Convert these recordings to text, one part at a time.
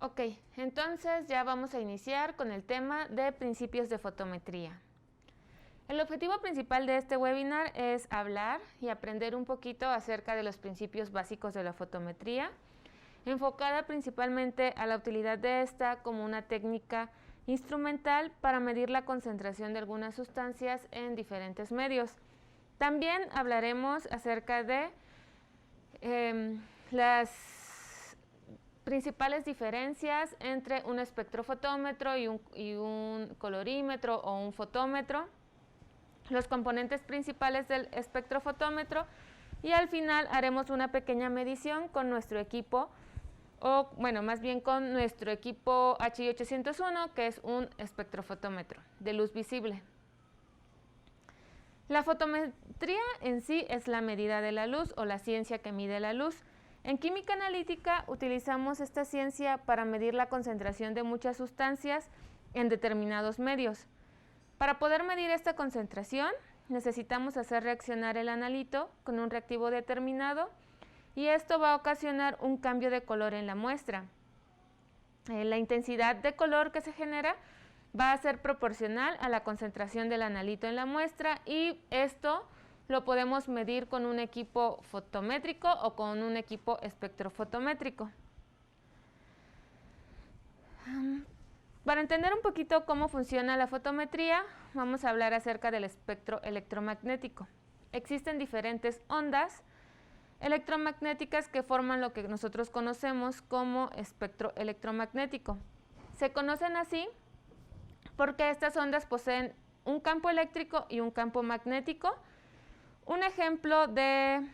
Ok, entonces ya vamos a iniciar con el tema de principios de fotometría. El objetivo principal de este webinar es hablar y aprender un poquito acerca de los principios básicos de la fotometría, enfocada principalmente a la utilidad de esta como una técnica instrumental para medir la concentración de algunas sustancias en diferentes medios. También hablaremos acerca de las principales diferencias entre un espectrofotómetro y un colorímetro o un fotómetro, los componentes principales del espectrofotómetro y al final haremos una pequeña medición con nuestro equipo, o bueno, más bien con nuestro equipo HI801, que es un espectrofotómetro de luz visible. La fotometría en sí es la medida de la luz o la ciencia que mide la luz. En química analítica utilizamos esta ciencia para medir la concentración de muchas sustancias en determinados medios. Para poder medir esta concentración necesitamos hacer reaccionar el analito con un reactivo determinado y esto va a ocasionar un cambio de color en la muestra. La intensidad de color que se genera va a ser proporcional a la concentración del analito en la muestra y esto lo podemos medir con un equipo fotométrico o con un equipo espectrofotométrico. Para entender un poquito cómo funciona la fotometría, vamos a hablar acerca del espectro electromagnético. Existen diferentes ondas electromagnéticas que forman lo que nosotros conocemos como espectro electromagnético. Se conocen así porque estas ondas poseen un campo eléctrico y un campo magnético. Un ejemplo de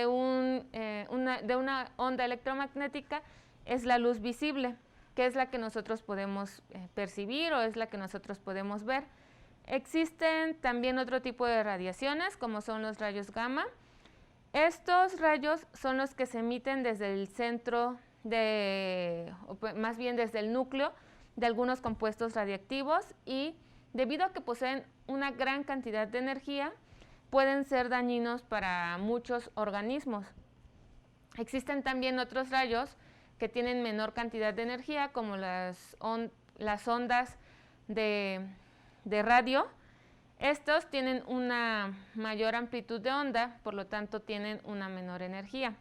una onda electromagnética es la luz visible, que es la que nosotros podemos percibir o es la que nosotros podemos ver. Existen también otro tipo de radiaciones, como son los rayos gamma. Estos rayos son los que se emiten desde el centro, más bien desde el núcleo de algunos compuestos radiactivos y debido a que poseen una gran cantidad de energía, pueden ser dañinos para muchos organismos. Existen también otros rayos que tienen menor cantidad de energía, como las ondas de radio. Estos tienen una mayor amplitud de onda, por lo tanto tienen una menor energía.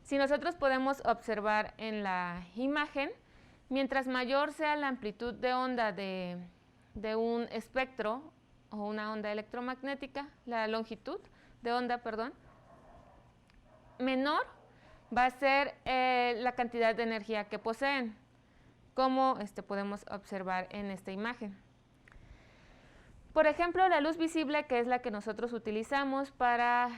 Si nosotros podemos observar en la imagen, mientras mayor sea la amplitud de onda de un espectro o una onda electromagnética, la longitud de onda, perdón, menor va a ser la cantidad de energía que poseen, como podemos observar en esta imagen. Por ejemplo, la luz visible, que es la que nosotros utilizamos para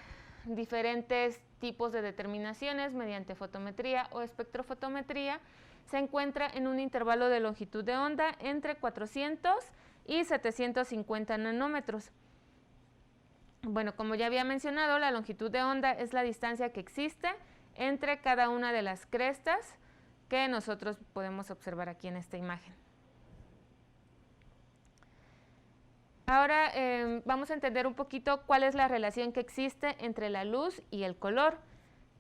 diferentes tipos de determinaciones mediante fotometría o espectrofotometría, se encuentra en un intervalo de longitud de onda entre 400 y 750 nanómetros. Bueno, como ya había mencionado, la longitud de onda es la distancia que existe entre cada una de las crestas que nosotros podemos observar aquí en esta imagen. Ahora vamos a entender un poquito cuál es la relación que existe entre la luz y el color.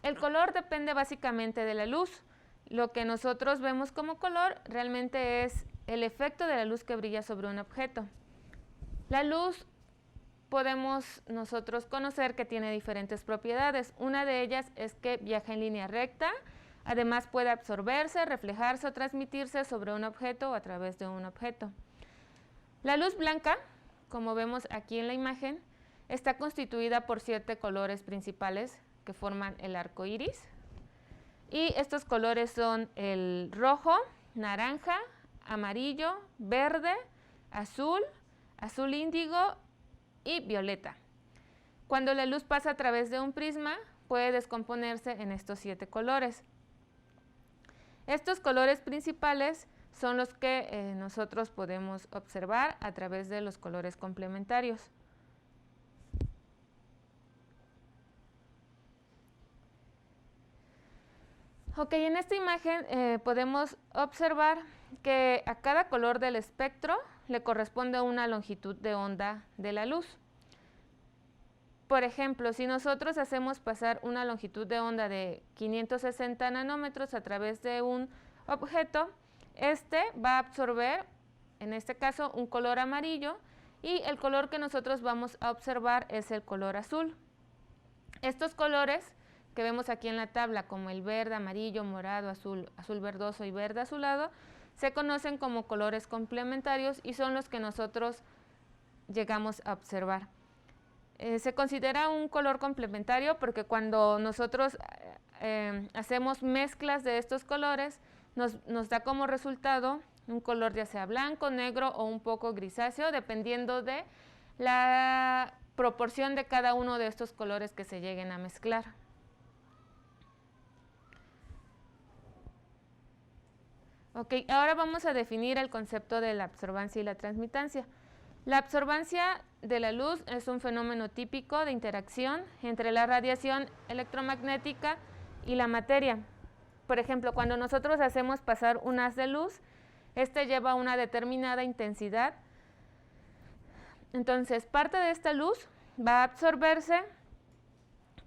El color depende básicamente de la luz. Lo que nosotros vemos como color realmente es el efecto de la luz que brilla sobre un objeto. La luz podemos nosotros conocer que tiene diferentes propiedades. Una de ellas es que viaja en línea recta, además puede absorberse, reflejarse o transmitirse sobre un objeto o a través de un objeto. La luz blanca, como vemos aquí en la imagen, está constituida por 7 colores principales que forman el arco iris. Y estos colores son el rojo, naranja, amarillo, verde, azul, azul índigo y violeta. Cuando la luz pasa a través de un prisma, puede descomponerse en estos 7 colores. Estos colores principales son los que nosotros podemos observar a través de los colores complementarios. Ok, en esta imagen podemos observar que a cada color del espectro le corresponde una longitud de onda de la luz. Por ejemplo, si nosotros hacemos pasar una longitud de onda de 560 nanómetros a través de un objeto, este va a absorber, en este caso, un color amarillo, y el color que nosotros vamos a observar es el color azul. Estos colores que vemos aquí en la tabla, como el verde, amarillo, morado, azul, azul verdoso y verde azulado, se conocen como colores complementarios y son los que nosotros llegamos a observar. Se considera un color complementario porque cuando nosotros hacemos mezclas de estos colores, nos da como resultado un color ya sea blanco, negro o un poco grisáceo, dependiendo de la proporción de cada uno de estos colores que se lleguen a mezclar. Ok, ahora vamos a definir el concepto de la absorbancia y la transmitancia. La absorbancia de la luz es un fenómeno típico de interacción entre la radiación electromagnética y la materia. Por ejemplo, cuando nosotros hacemos pasar un haz de luz, este lleva una determinada intensidad. Entonces, parte de esta luz va a absorberse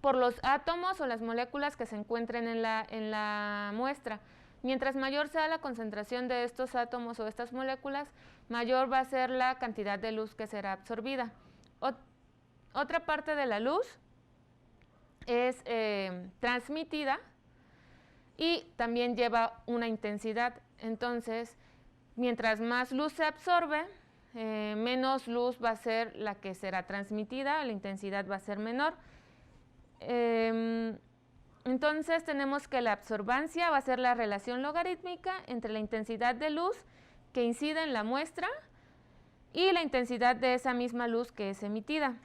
por los átomos o las moléculas que se encuentren en la muestra. Mientras mayor sea la concentración de estos átomos o estas moléculas, mayor va a ser la cantidad de luz que será absorbida. Otra parte de la luz es transmitida y también lleva una intensidad. Entonces, mientras más luz se absorbe, menos luz va a ser la que será transmitida, la intensidad va a ser menor. Entonces tenemos que la absorbancia va a ser la relación logarítmica entre la intensidad de luz que incide en la muestra y la intensidad de esa misma luz que es emitida.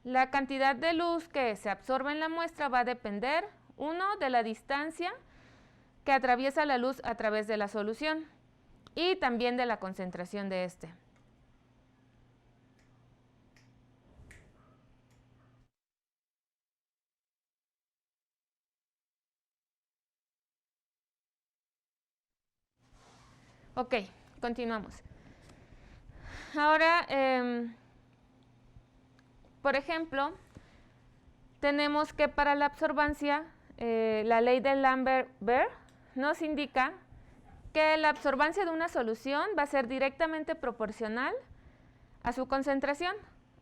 La cantidad de luz que se absorbe en la muestra va a depender, uno, de la distancia que atraviesa la luz a través de la solución y también de la concentración de este. Ok, continuamos. Ahora, por ejemplo, tenemos que para la absorbancia, la ley de Lambert-Beer nos indica que la absorbancia de una solución va a ser directamente proporcional a su concentración.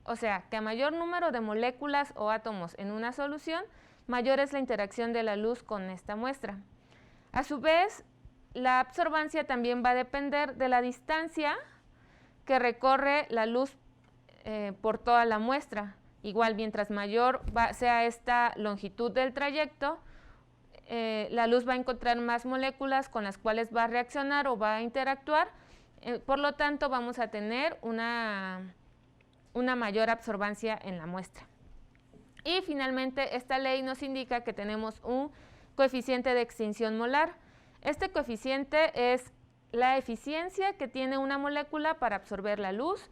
O sea, que a mayor número de moléculas o átomos en una solución, mayor es la interacción de la luz con esta muestra. A su vez, la absorbancia también va a depender de la distancia que recorre la luz por toda la muestra. Igual, mientras mayor sea esta longitud del trayecto, la luz va a encontrar más moléculas con las cuales va a reaccionar o va a interactuar. Por lo tanto, vamos a tener una mayor absorbancia en la muestra. Y finalmente, esta ley nos indica que tenemos un coeficiente de extinción molar. Este coeficiente es la eficiencia que tiene una molécula para absorber la luz.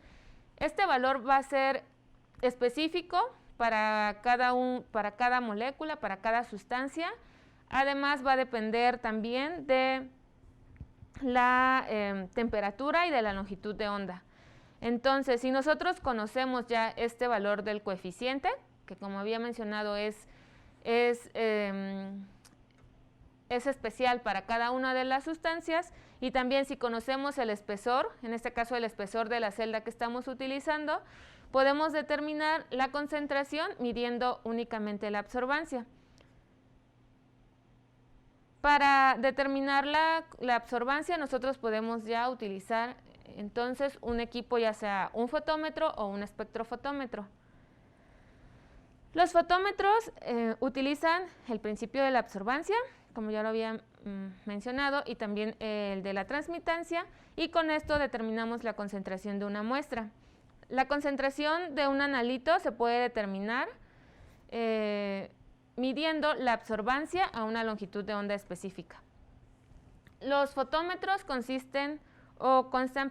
Este valor va a ser específico para cada molécula, para cada sustancia. Además, va a depender también de la temperatura y de la longitud de onda. Entonces, si nosotros conocemos ya este valor del coeficiente, que como había mencionado es especial para cada una de las sustancias, y también si conocemos el espesor, en este caso el espesor de la celda que estamos utilizando, podemos determinar la concentración midiendo únicamente la absorbancia. Para determinar la absorbancia, nosotros podemos ya utilizar entonces un equipo, ya sea un fotómetro o un espectrofotómetro. Los fotómetros utilizan el principio de la absorbancia, como ya lo había mencionado, y también el de la transmitancia, y con esto determinamos la concentración de una muestra. La concentración de un analito se puede determinar midiendo la absorbancia a una longitud de onda específica. Los fotómetros constan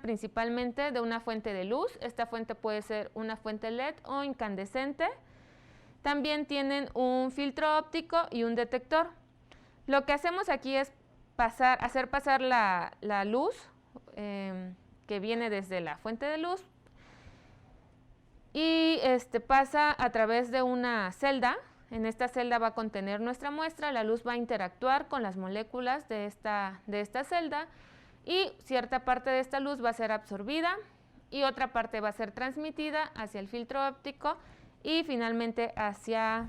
principalmente de una fuente de luz. Esta fuente puede ser una fuente LED o incandescente. También tienen un filtro óptico y un detector. Lo que hacemos aquí es hacer pasar la luz que viene desde la fuente de luz y pasa a través de una celda. en esta celda va a contener nuestra muestra, la luz va a interactuar con las moléculas de esta celda y cierta parte de esta luz va a ser absorbida y otra parte va a ser transmitida hacia el filtro óptico y finalmente hacia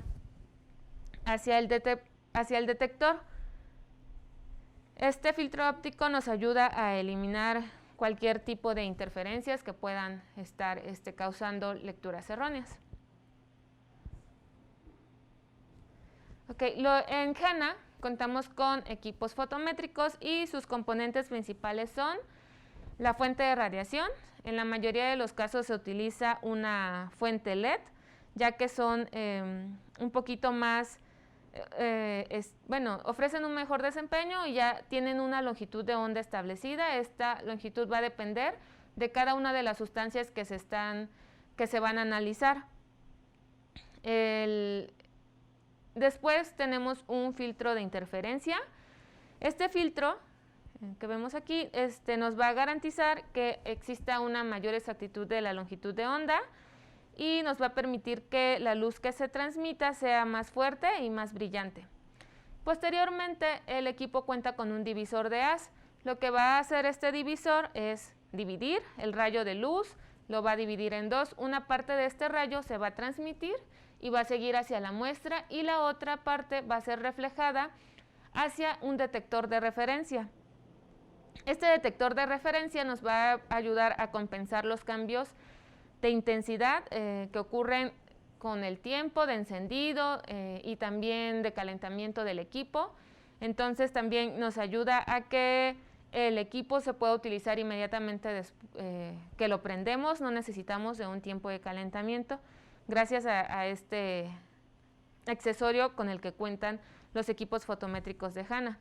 el detector. Este filtro óptico nos ayuda a eliminar cualquier tipo de interferencias que puedan estar causando lecturas erróneas. En GENA contamos con equipos fotométricos y sus componentes principales son la fuente de radiación. En la mayoría de los casos se utiliza una fuente LED, ya que son un poquito más, ofrecen un mejor desempeño y ya tienen una longitud de onda establecida. Esta longitud va a depender de cada una de las sustancias que se van a analizar. Después tenemos un filtro de interferencia. Este filtro que vemos aquí nos va a garantizar que exista una mayor exactitud de la longitud de onda y nos va a permitir que la luz que se transmita sea más fuerte y más brillante. Posteriormente, el equipo cuenta con un divisor de haz. Lo que va a hacer este divisor es dividir el rayo de luz, lo va a dividir en dos. Una parte de este rayo se va a transmitir y va a seguir hacia la muestra y la otra parte va a ser reflejada hacia un detector de referencia. Este detector de referencia nos va a ayudar a compensar los cambios de intensidad que ocurren con el tiempo de encendido y también de calentamiento del equipo. Entonces también nos ayuda a que el equipo se pueda utilizar inmediatamente que lo prendemos, no necesitamos de un tiempo de calentamiento gracias a este accesorio con el que cuentan los equipos fotométricos de GENA.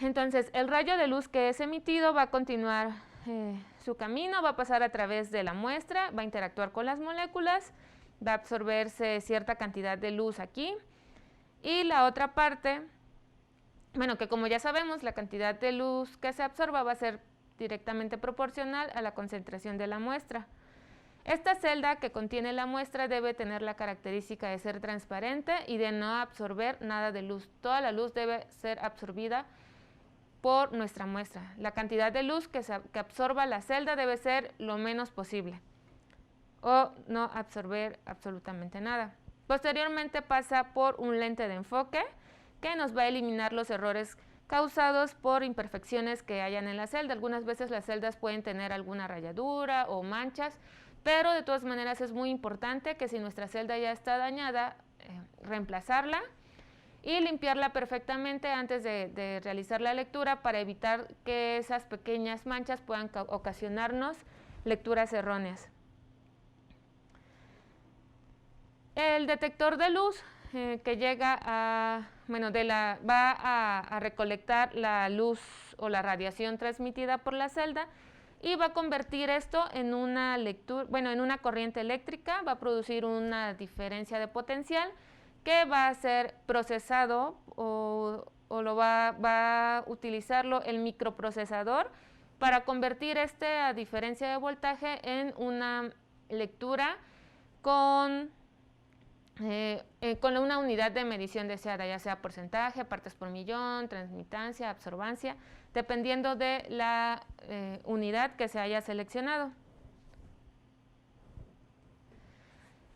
Entonces, el rayo de luz que es emitido va a continuar su camino, va a pasar a través de la muestra, va a interactuar con las moléculas, va a absorberse cierta cantidad de luz aquí y la otra parte, que como ya sabemos, la cantidad de luz que se absorba va a ser directamente proporcional a la concentración de la muestra. Esta celda que contiene la muestra debe tener la característica de ser transparente y de no absorber nada de luz. Toda la luz debe ser absorbida por nuestra muestra. La cantidad de luz que absorba la celda debe ser lo menos posible o no absorber absolutamente nada. Posteriormente pasa por un lente de enfoque que nos va a eliminar los errores causados por imperfecciones que hayan en la celda. Algunas veces las celdas pueden tener alguna rayadura o manchas, pero de todas maneras es muy importante que si nuestra celda ya está dañada, reemplazarla y limpiarla perfectamente antes de realizar la lectura para evitar que esas pequeñas manchas puedan ocasionarnos lecturas erróneas. El detector de luz que llega va a recolectar la luz o la radiación transmitida por la celda y va a convertir esto en una corriente eléctrica, va a producir una diferencia de potencial que va a ser procesado o va a utilizarlo el microprocesador para convertir a diferencia de voltaje en una lectura con una unidad de medición deseada, ya sea porcentaje, partes por millón, transmitancia, absorbancia, dependiendo de la unidad que se haya seleccionado.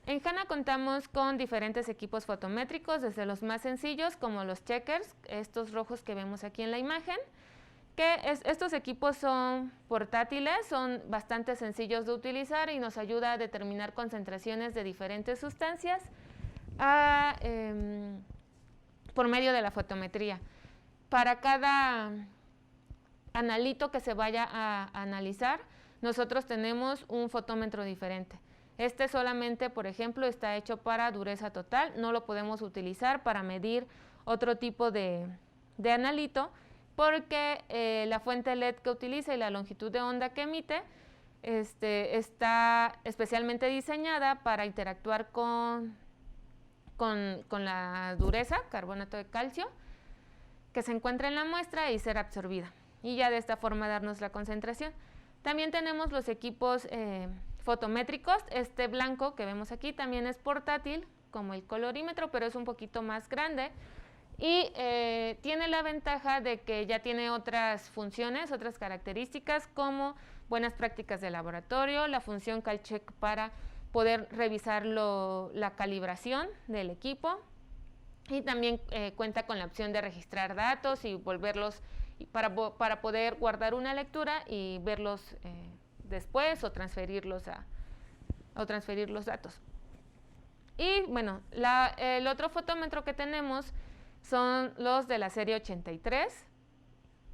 En GENA contamos con diferentes equipos fotométricos, desde los más sencillos como los checkers, estos rojos que vemos aquí en la imagen, estos equipos son portátiles, son bastante sencillos de utilizar y nos ayuda a determinar concentraciones de diferentes sustancias por medio de la fotometría. Para cada analito que se vaya a analizar, nosotros tenemos un fotómetro diferente. Este solamente, por ejemplo, está hecho para dureza total, no lo podemos utilizar para medir otro tipo de analito, porque la fuente LED que utiliza y la longitud de onda que emite está especialmente diseñada para interactuar con la dureza, carbonato de calcio, que se encuentra en la muestra y ser absorbida, y ya de esta forma darnos la concentración. También tenemos los equipos fotométricos. Este blanco que vemos aquí también es portátil, como el colorímetro, pero es un poquito más grande y tiene la ventaja de que ya tiene otras funciones, otras características como buenas prácticas de laboratorio, la función CalCheck para poder revisar la calibración del equipo, y también cuenta con la opción de registrar datos y volverlos para poder guardar una lectura y verlos después o transferir los datos. Y bueno, el otro fotómetro que tenemos son los de la serie 83.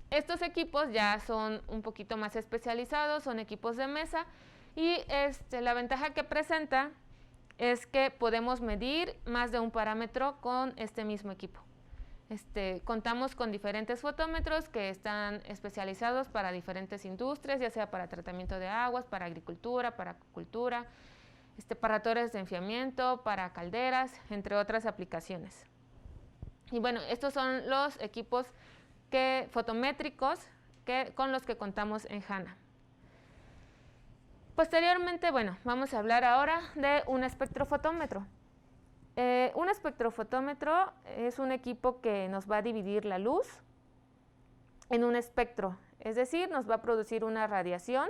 Estos equipos ya son un poquito más especializados, son equipos de mesa, y la ventaja que presenta es que podemos medir más de un parámetro con este mismo equipo. Contamos con diferentes fotómetros que están especializados para diferentes industrias, ya sea para tratamiento de aguas, para agricultura, para acuicultura, para torres de enfriamiento, para calderas, entre otras aplicaciones. Y bueno, estos son los equipos fotométricos con los que contamos en HANA. Posteriormente, bueno, vamos a hablar ahora de un espectrofotómetro. Un espectrofotómetro es un equipo que nos va a dividir la luz en un espectro, es decir, nos va a producir una radiación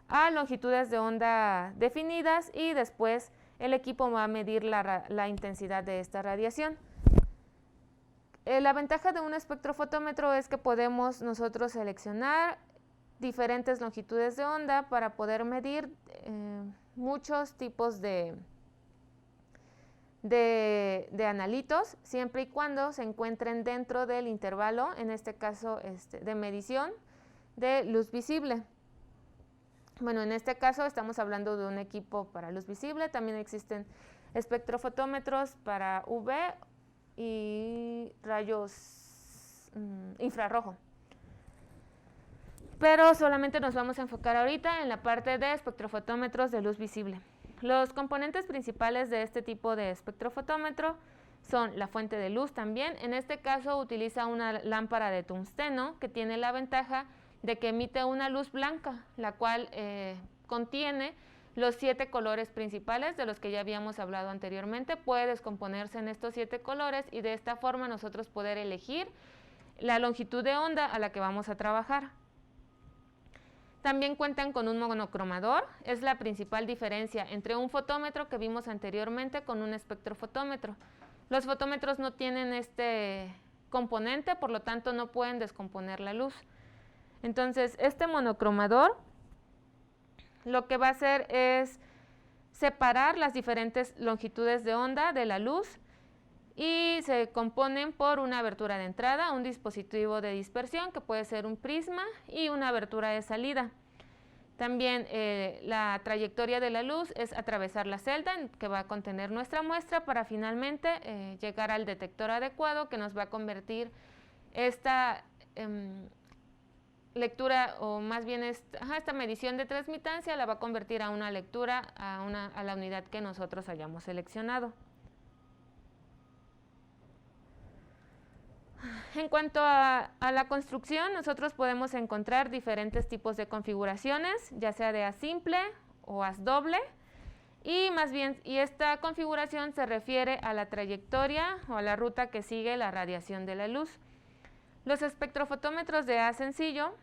a longitudes de onda definidas y después el equipo va a medir la intensidad de esta radiación. La ventaja de un espectrofotómetro es que podemos nosotros seleccionar diferentes longitudes de onda para poder medir muchos tipos de analitos, siempre y cuando se encuentren dentro del intervalo, en este caso de medición de luz visible. Bueno, en este caso estamos hablando de un equipo para luz visible, también existen espectrofotómetros para UV y rayos infrarrojo. Pero solamente nos vamos a enfocar ahorita en la parte de espectrofotómetros de luz visible. Los componentes principales de este tipo de espectrofotómetro son la fuente de luz también. En este caso utiliza una lámpara de tungsteno que tiene la ventaja de que emite una luz blanca, la cual contiene los 7 colores principales de los que ya habíamos hablado anteriormente. Puede descomponerse en estos 7 colores y de esta forma nosotros poder elegir la longitud de onda a la que vamos a trabajar. También cuentan con un monocromador, es la principal diferencia entre un fotómetro que vimos anteriormente con un espectrofotómetro. Los fotómetros no tienen este componente, por lo tanto no pueden descomponer la luz. Entonces, este monocromador lo que va a hacer es separar las diferentes longitudes de onda de la luz y se componen por una abertura de entrada, un dispositivo de dispersión que puede ser un prisma y una abertura de salida. También la trayectoria de la luz es atravesar la celda que va a contener nuestra muestra para finalmente llegar al detector adecuado que nos va a convertir esta lectura, o más bien esta medición de transmitancia la va a convertir a una lectura a la unidad que nosotros hayamos seleccionado. En cuanto a la construcción, nosotros podemos encontrar diferentes tipos de configuraciones, ya sea de haz simple o haz doble, y esta configuración se refiere a la trayectoria o a la ruta que sigue la radiación de la luz. Los espectrofotómetros de haz sencillo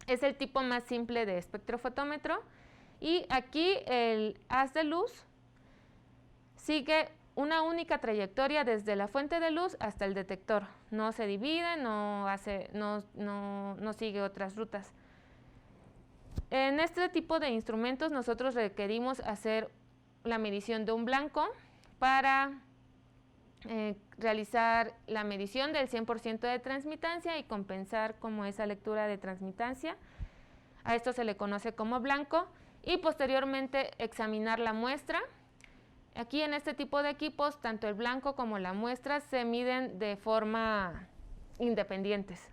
es el tipo más simple de espectrofotómetro, y aquí el haz de luz sigue una única trayectoria desde la fuente de luz hasta el detector. No se divide, no sigue otras rutas. En este tipo de instrumentos nosotros requerimos hacer la medición de un blanco para realizar la medición del 100% de transmitancia y compensar como esa lectura de transmitancia. A esto se le conoce como blanco, y posteriormente examinar la muestra. Aquí en este tipo de equipos, tanto el blanco como la muestra se miden de forma independientes.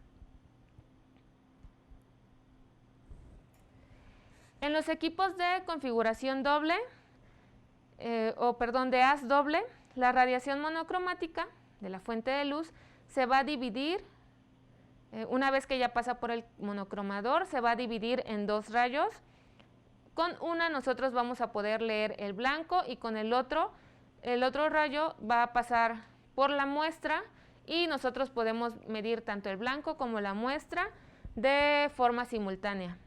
En los equipos de configuración doble, de haz doble, la radiación monocromática de la fuente de luz se va a dividir, una vez que ya pasa por el monocromador, se va a dividir en 2 rayos. Con una nosotros vamos a poder leer el blanco y con el otro el otro rayo va a pasar por la muestra y nosotros podemos medir tanto el blanco como la muestra de forma simultánea.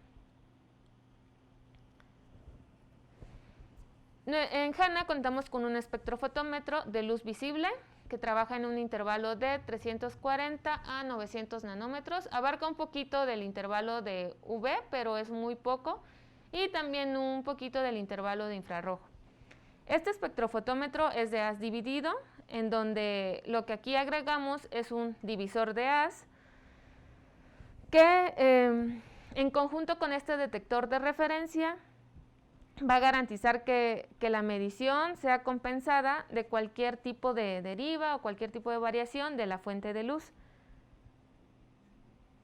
En HANA contamos con un espectrofotómetro de luz visible que trabaja en un intervalo de 340 a 900 nanómetros. Abarca un poquito del intervalo de UV, pero es muy poco, y también un poquito del intervalo de infrarrojo. Este espectrofotómetro es de haz dividido, en donde lo que aquí agregamos es un divisor de haz que en conjunto con este detector de referencia va a garantizar que la medición sea compensada de cualquier tipo de deriva o cualquier tipo de variación de la fuente de luz.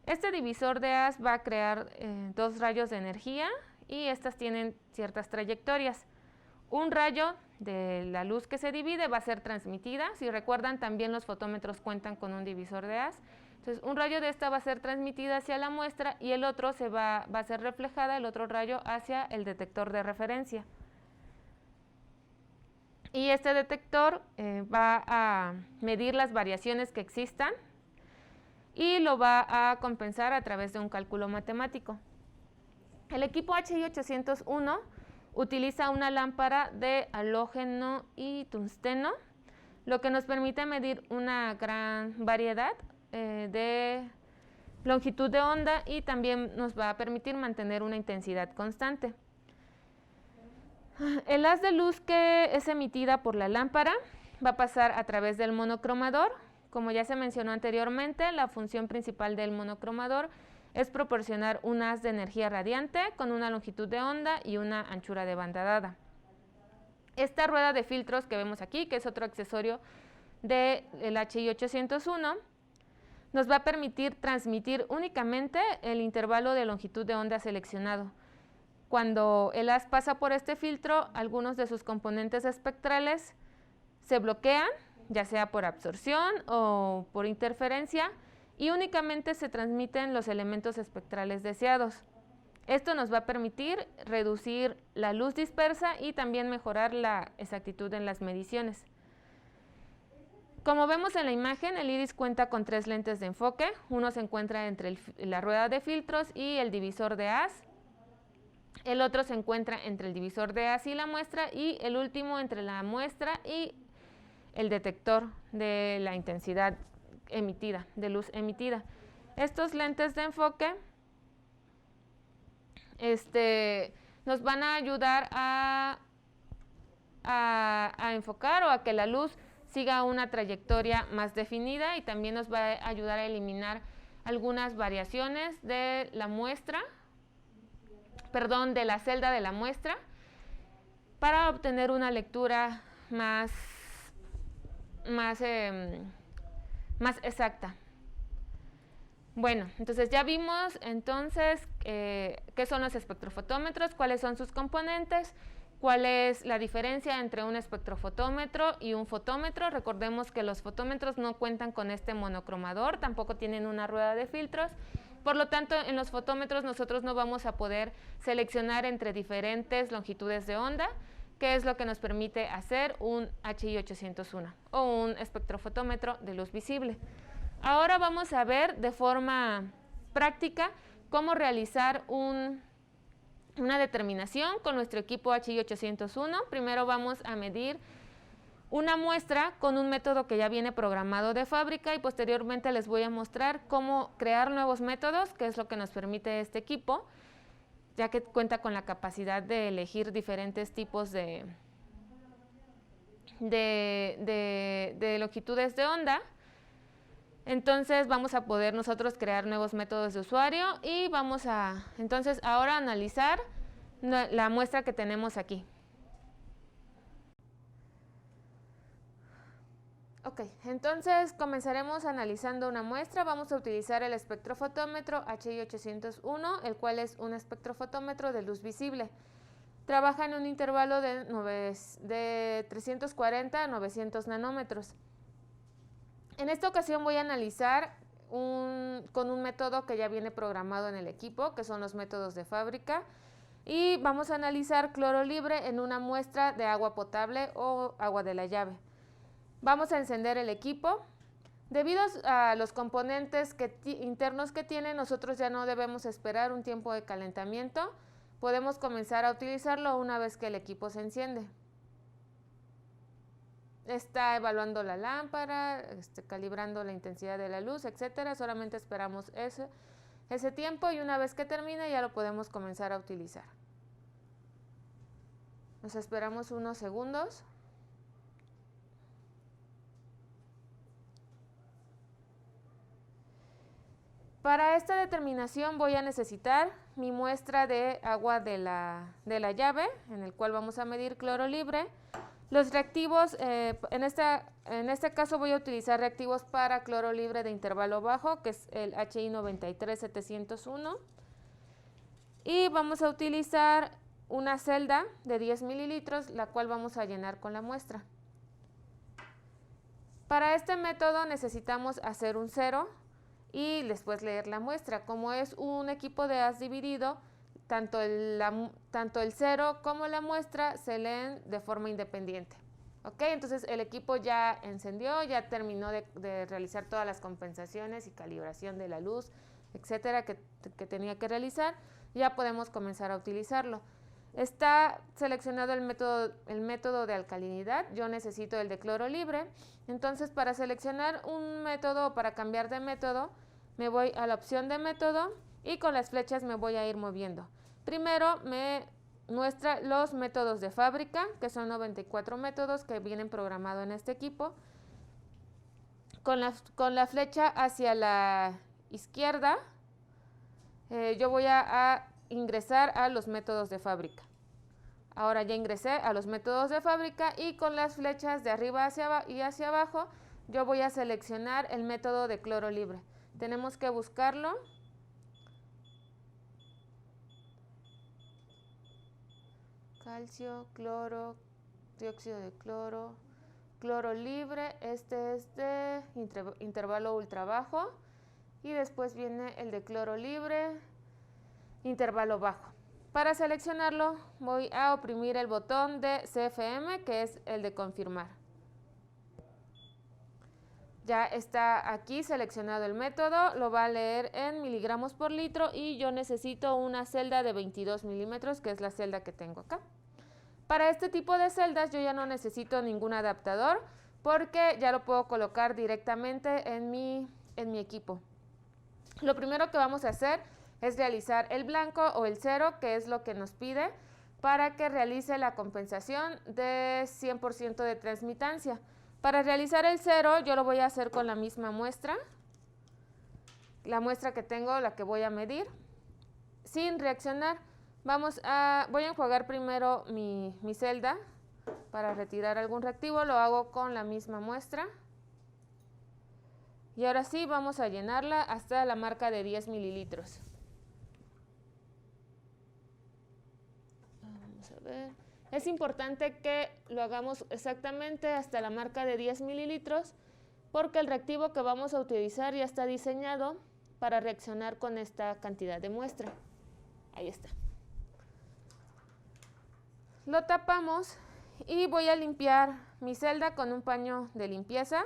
Este divisor de haz va a crear dos rayos de energía y estas tienen ciertas trayectorias. Un rayo de la luz que se divide va a ser transmitida. Si recuerdan, también los fotómetros cuentan con un divisor de haz. Entonces, un rayo de esta va a ser transmitida hacia la muestra y el otro va a ser reflejada, el otro rayo, hacia el detector de referencia. Y este detector va a medir las variaciones que existan y lo va a compensar a través de un cálculo matemático. El equipo HI 801 utiliza una lámpara de halógeno y tungsteno, lo que nos permite medir una gran variedad de longitud de onda y también nos va a permitir mantener una intensidad constante. El haz de luz que es emitida por la lámpara va a pasar a través del monocromador. Como ya se mencionó anteriormente, la función principal del monocromador es proporcionar un haz de energía radiante con una longitud de onda y una anchura de banda dada. Esta rueda de filtros que vemos aquí, que es otro accesorio del HI 801, nos va a permitir transmitir únicamente el intervalo de longitud de onda seleccionado. Cuando el haz pasa por este filtro, algunos de sus componentes espectrales se bloquean, ya sea por absorción o por interferencia, y únicamente se transmiten los elementos espectrales deseados. Esto nos va a permitir reducir la luz dispersa y también mejorar la exactitud en las mediciones. Como vemos en la imagen, el iris cuenta con 3 lentes de enfoque. Uno se encuentra entre la rueda de filtros y el divisor de haz. El otro se encuentra entre el divisor de haz y la muestra, y el último entre la muestra y el detector de la intensidad emitida, de luz emitida. Estos lentes de enfoque nos van a ayudar a enfocar o a que la luz siga una trayectoria más definida, y también nos va a ayudar a eliminar algunas variaciones de la muestra, de la celda de la muestra, para obtener una lectura más exacta. Bueno, entonces ya vimos qué son los espectrofotómetros, cuáles son sus componentes, cuál es la diferencia entre un espectrofotómetro y un fotómetro. Recordemos que los fotómetros no cuentan con este monocromador, tampoco tienen una rueda de filtros. Por lo tanto, en los fotómetros nosotros no vamos a poder seleccionar entre diferentes longitudes de onda, que es lo que nos permite hacer un HI 801 o un espectrofotómetro de luz visible. Ahora vamos a ver de forma práctica cómo realizar una determinación con nuestro equipo HI 801. Primero vamos a medir una muestra con un método que ya viene programado de fábrica, y posteriormente les voy a mostrar cómo crear nuevos métodos, que es lo que nos permite este equipo, ya que cuenta con la capacidad de elegir diferentes tipos de longitudes de onda. Entonces vamos a poder nosotros crear nuevos métodos de usuario y vamos a entonces ahora analizar la muestra que tenemos aquí. Ok, entonces comenzaremos analizando una muestra. Vamos a utilizar el espectrofotómetro HI 801, el cual es un espectrofotómetro de luz visible. Trabaja en un intervalo de 340 a 900 nanómetros. En esta ocasión voy a analizar con un método que ya viene programado en el equipo, que son los métodos de fábrica, y vamos a analizar cloro libre en una muestra de agua potable o agua de la llave. Vamos a encender el equipo. Debido a los componentes internos que tiene, nosotros ya no debemos esperar un tiempo de calentamiento. Podemos comenzar a utilizarlo una vez que el equipo se enciende. Está evaluando la lámpara, calibrando la intensidad de la luz, etcétera. Solamente esperamos ese tiempo y una vez que termine ya lo podemos comenzar a utilizar. Nos esperamos unos segundos. Para esta determinación voy a necesitar mi muestra de agua de la llave, en el cual vamos a medir cloro libre. Los reactivos, en este caso voy a utilizar reactivos para cloro libre de intervalo bajo, que es el HI 93701. Y vamos a utilizar una celda de 10 mililitros, la cual vamos a llenar con la muestra. Para este método necesitamos hacer un cero y después leer la muestra. Como es un equipo de haz dividido, tanto el cero como la muestra se leen de forma independiente. ¿Ok? Entonces el equipo ya encendió, ya terminó de realizar todas las compensaciones y calibración de la luz, etcétera, que tenía que realizar. Ya podemos comenzar a utilizarlo. Está seleccionado el método de alcalinidad. Yo necesito el de cloro libre. Entonces, para seleccionar un método o para cambiar de método, me voy a la opción de método y con las flechas me voy a ir moviendo. Primero me muestra los métodos de fábrica, que son 94 métodos que vienen programados en este equipo. Con la flecha hacia la izquierda, yo voy a ingresar a los métodos de fábrica. Ahora ya ingresé a los métodos de fábrica y con las flechas de arriba y hacia abajo yo voy a seleccionar el método de cloro libre. Tenemos que buscarlo. Calcio, cloro, dióxido de cloro, cloro libre. Este es de intervalo ultra bajo y después viene el de cloro libre, intervalo bajo. Para seleccionarlo voy a oprimir el botón de CFM, que es el de confirmar. Ya está aquí seleccionado el método, lo va a leer en miligramos por litro y yo necesito una celda de 22 milímetros, que es la celda que tengo acá. Para este tipo de celdas yo ya no necesito ningún adaptador porque ya lo puedo colocar directamente en mi equipo. Lo primero que vamos a hacer es realizar el blanco o el cero, que es lo que nos pide para que realice la compensación de 100% de transmitancia. Para realizar el cero yo lo voy a hacer con la misma muestra, la muestra que tengo, la que voy a medir, sin reaccionar. Voy a enjuagar primero mi celda para retirar algún reactivo, lo hago con la misma muestra. Y ahora sí vamos a llenarla hasta la marca de 10 mililitros. Vamos a ver. Es importante que lo hagamos exactamente hasta la marca de 10 mililitros porque el reactivo que vamos a utilizar ya está diseñado para reaccionar con esta cantidad de muestra. Ahí está. Lo tapamos y voy a limpiar mi celda con un paño de limpieza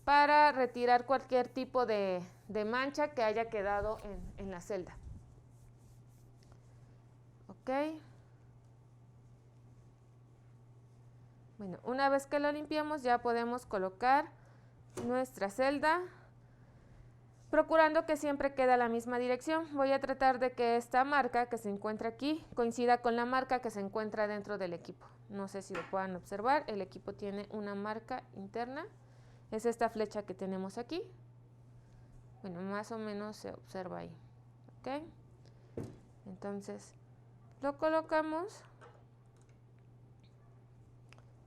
para retirar cualquier tipo de mancha que haya quedado en la celda. Ok. Bueno, una vez que lo limpiamos ya podemos colocar nuestra celda, procurando que siempre quede a la misma dirección. Voy a tratar de que esta marca que se encuentra aquí coincida con la marca que se encuentra dentro del equipo. No sé si lo puedan observar, el equipo tiene una marca interna, es esta flecha que tenemos aquí. Bueno, más o menos se observa ahí. ¿Ok? Entonces, lo colocamos.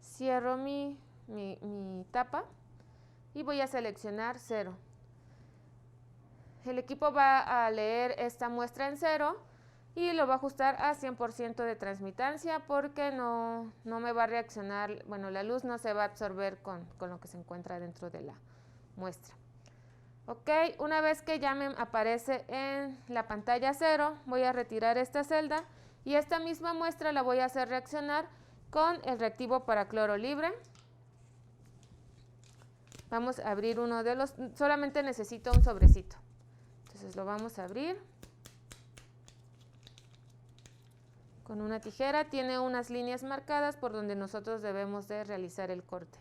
Cierro mi tapa y voy a seleccionar 0. El equipo va a leer esta muestra en 0 y lo va a ajustar a 100% de transmitancia porque no me va a reaccionar, bueno, la luz no se va a absorber con lo que se encuentra dentro de la muestra. Ok, una vez que ya me aparece en la pantalla 0, voy a retirar esta celda Y esta misma muestra la voy a hacer reaccionar con el reactivo para cloro libre. Vamos a abrir uno de los, solamente necesito un sobrecito. Entonces lo vamos a abrir con una tijera. Tiene unas líneas marcadas por donde nosotros debemos de realizar el corte.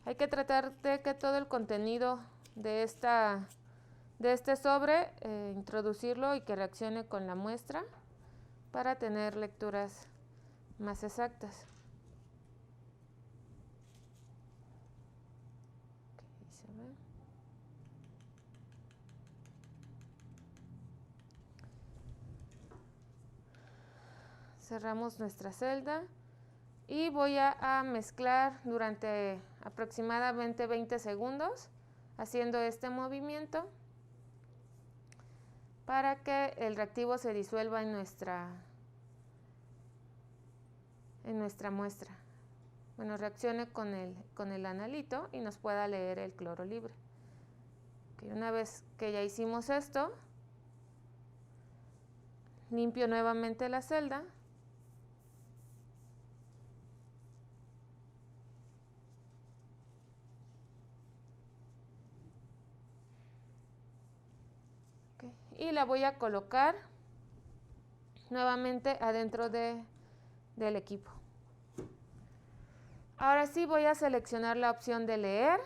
Hay que tratar de que todo el contenido de este sobre, introducirlo y que reaccione con la muestra para tener lecturas más exactas. Ahí se ve. Cerramos nuestra celda. Y voy a mezclar durante aproximadamente 20 segundos haciendo este movimiento para que el reactivo se disuelva en nuestra muestra. Bueno, reaccione con el analito y nos pueda leer el cloro libre. Okay, una vez que ya hicimos esto, limpio nuevamente la celda. Y la voy a colocar nuevamente adentro del equipo. Ahora sí voy a seleccionar la opción de leer.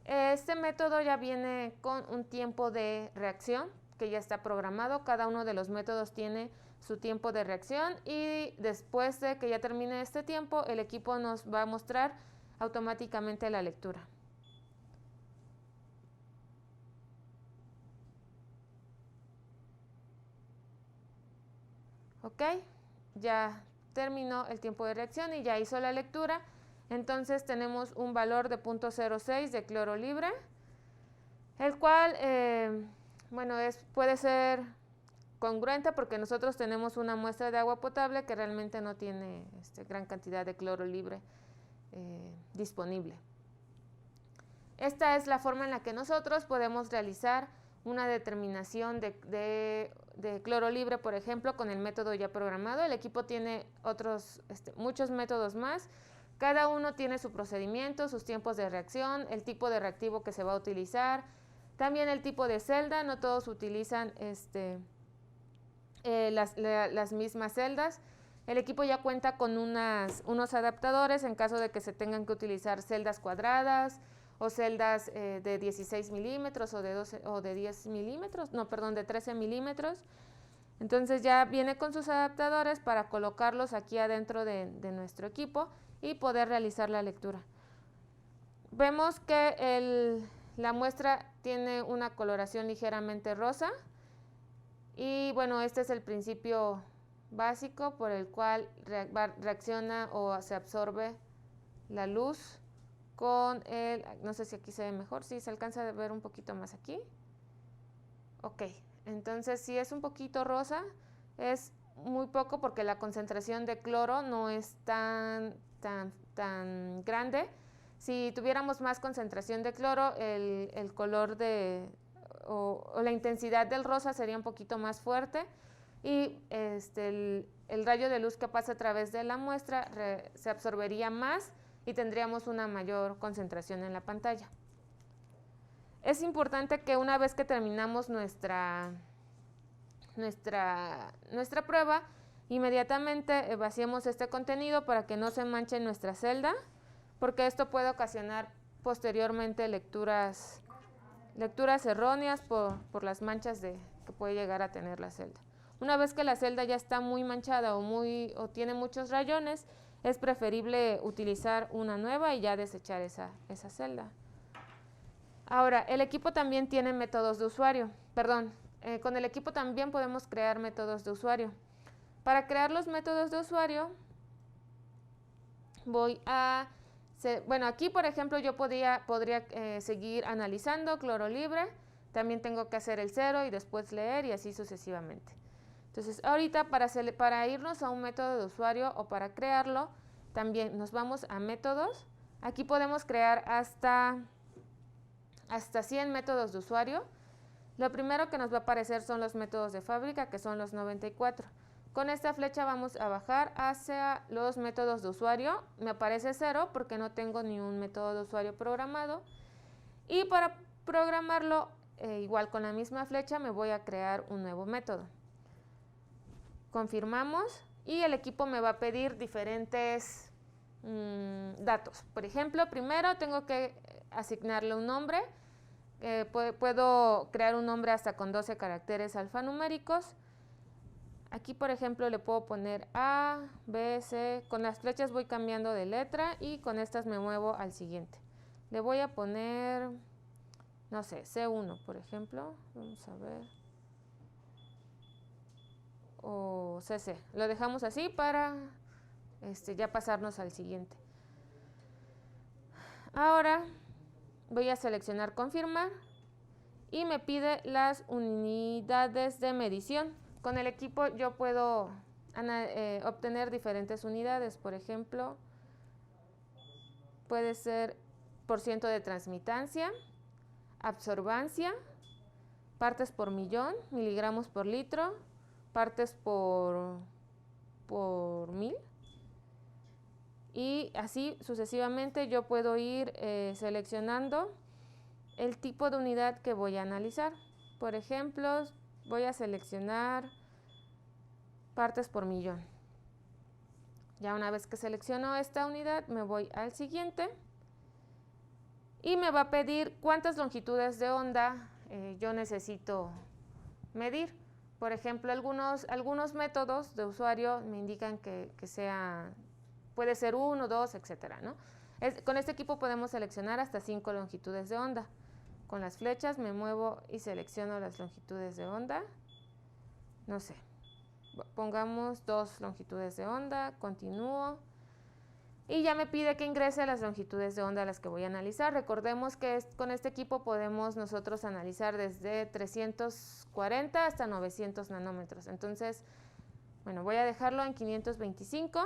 Este método ya viene con un tiempo de reacción que ya está programado. Cada uno de los métodos tiene su tiempo de reacción y después de que ya termine este tiempo, el equipo nos va a mostrar automáticamente la lectura. Ok, ya terminó el tiempo de reacción y ya hizo la lectura. Entonces tenemos un valor de 0.06 de cloro libre, el cual, bueno, puede ser congruente porque nosotros tenemos una muestra de agua potable que realmente no tiene gran cantidad de cloro libre disponible. Esta es la forma en la que nosotros podemos realizar una determinación de cloro libre, por ejemplo, con el método ya programado. El equipo tiene muchos métodos más. Cada uno tiene su procedimiento, sus tiempos de reacción, el tipo de reactivo que se va a utilizar, también el tipo de celda. No todos utilizan las mismas celdas. El equipo ya cuenta con unos adaptadores en caso de que se tengan que utilizar celdas cuadradas o celdas de 16 milímetros o de 10 milímetros, no, perdón, de 13 milímetros. Entonces ya viene con sus adaptadores para colocarlos aquí adentro de nuestro equipo y poder realizar la lectura. Vemos que la muestra tiene una coloración ligeramente rosa y bueno, este es el principio básico por el cual reacciona o se absorbe la luz con no sé si aquí se ve mejor, sí, se alcanza a ver un poquito más aquí. Ok, entonces si es un poquito rosa, es muy poco porque la concentración de cloro no es tan grande. Si tuviéramos más concentración de cloro, el color o la intensidad del rosa sería un poquito más fuerte y el rayo de luz que pasa a través de la muestra se absorbería más y tendríamos una mayor concentración en la pantalla. Es importante que una vez que terminamos nuestra prueba, inmediatamente vaciemos este contenido para que no se manche nuestra celda, porque esto puede ocasionar posteriormente lecturas erróneas por las manchas que puede llegar a tener la celda. Una vez que la celda ya está muy manchada o tiene muchos rayones, es preferible utilizar una nueva y ya desechar esa celda. Ahora, el equipo también tiene métodos de usuario. Con el equipo también podemos crear métodos de usuario. Para crear los métodos de usuario, bueno, aquí por ejemplo yo podría seguir analizando cloro libre, También tengo que hacer el 0 y después leer y así sucesivamente. Entonces, ahorita para irnos a un método de usuario o para crearlo, también nos vamos a métodos. Aquí podemos crear hasta 100 métodos de usuario. Lo primero que nos va a aparecer son los métodos de fábrica, que son los 94. Con esta flecha vamos a bajar hacia los métodos de usuario. Me aparece 0 porque no tengo ni un método de usuario programado. Y para programarlo, igual con la misma flecha, me voy a crear un nuevo método. Confirmamos y el equipo me va a pedir diferentes datos. Por ejemplo, primero tengo que asignarle un nombre. Puedo crear un nombre hasta con 12 caracteres alfanuméricos. Aquí, por ejemplo, le puedo poner A, B, C. Con las flechas voy cambiando de letra y con estas me muevo al siguiente. Le voy a poner, no sé, C1, por ejemplo. Vamos a ver. O CC. Lo dejamos así para ya pasarnos al siguiente. Ahora voy a seleccionar confirmar y me pide las unidades de medición. Con el equipo yo puedo obtener diferentes unidades. Por ejemplo, puede ser % de transmitancia, absorbancia, partes por millón, miligramos por litro, partes por 1000. Y así sucesivamente yo puedo ir seleccionando el tipo de unidad que voy a analizar. Por ejemplo, voy a seleccionar partes por millón. Ya una vez que selecciono esta unidad, me voy al siguiente y me va a pedir cuántas longitudes de onda yo necesito medir. Por ejemplo, algunos métodos de usuario me indican que puede ser 1, 2, etcétera, ¿no? Con este equipo podemos seleccionar hasta 5 longitudes de onda. Con las flechas me muevo y selecciono las longitudes de onda. No sé, pongamos 2 longitudes de onda, continúo. Y ya me pide que ingrese las longitudes de onda a las que voy a analizar. Recordemos que con este equipo podemos nosotros analizar desde 340 hasta 900 nanómetros. Entonces, bueno, voy a dejarlo en 525.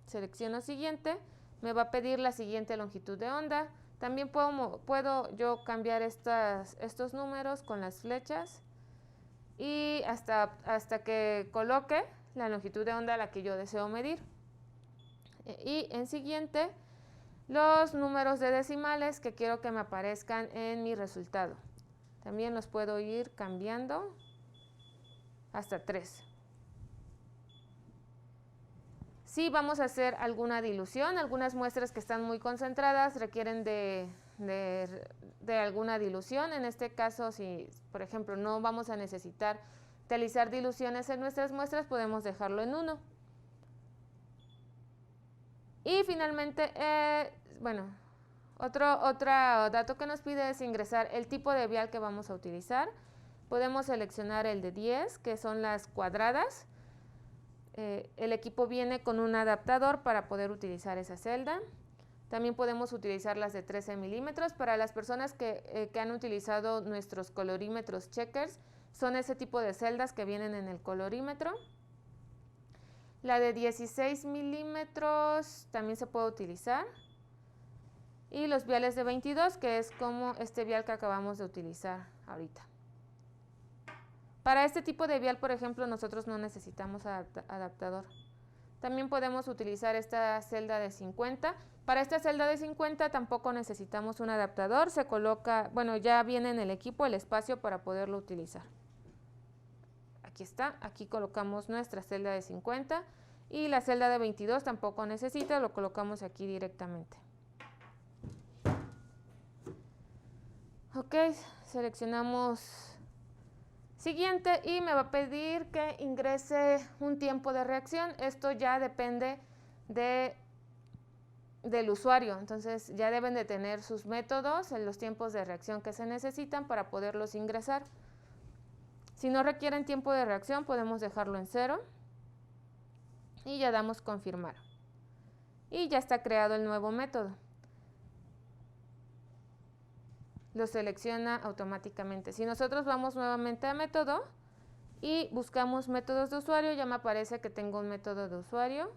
Selecciono siguiente. Me va a pedir la siguiente longitud de onda. También puedo yo cambiar estos números con las flechas y hasta que coloque la longitud de onda a la que yo deseo medir. Y en siguiente, los números de decimales que quiero que me aparezcan en mi resultado. También los puedo ir cambiando hasta 3. Si vamos a hacer alguna dilución, algunas muestras que están muy concentradas requieren de alguna dilución. En este caso, si por ejemplo no vamos a necesitar realizar diluciones en nuestras muestras, podemos dejarlo en 1. Y finalmente, otro dato que nos pide es ingresar el tipo de vial que vamos a utilizar. Podemos seleccionar el de 10, que son las cuadradas. El equipo viene con un adaptador para poder utilizar esa celda. También podemos utilizar las de 13 milímetros. Para las personas que han utilizado nuestros colorímetros checkers, son ese tipo de celdas que vienen en el colorímetro. La de 16 milímetros también se puede utilizar. Y los viales de 22, que es como este vial que acabamos de utilizar ahorita. Para este tipo de vial, por ejemplo, nosotros no necesitamos adaptador. También podemos utilizar esta celda de 50. Para esta celda de 50 tampoco necesitamos un adaptador. Se coloca, ya viene en el equipo el espacio para poderlo utilizar. Aquí está, aquí colocamos nuestra celda de 50 y la celda de 22 tampoco necesita, lo colocamos aquí directamente. Ok, seleccionamos siguiente y me va a pedir que ingrese un tiempo de reacción. Esto ya depende del usuario, entonces ya deben de tener sus métodos en los tiempos de reacción que se necesitan para poderlos ingresar. Si no requieren tiempo de reacción, podemos dejarlo en 0 y ya damos confirmar. Y ya está creado el nuevo método. lo selecciona automáticamente. Si nosotros vamos nuevamente a método y buscamos métodos de usuario, ya me aparece que tengo un método de usuario.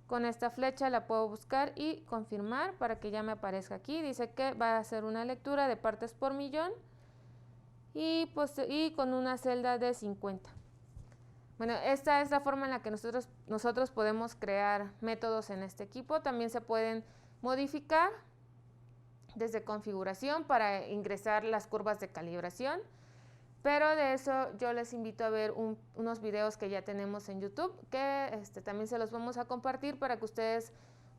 Con esta flecha la puedo buscar y confirmar para que ya me aparezca aquí. Dice que va a hacer una lectura de partes por millón y con una celda de 50. Bueno, esta es la forma en la que nosotros podemos crear métodos en este equipo. También se pueden modificar desde configuración para ingresar las curvas de calibración. Pero de eso yo les invito a ver unos videos que ya tenemos en YouTube, que también se los vamos a compartir para que ustedes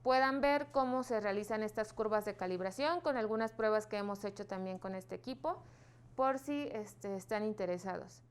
puedan ver cómo se realizan estas curvas de calibración con algunas pruebas que hemos hecho también con este equipo, por si están interesados.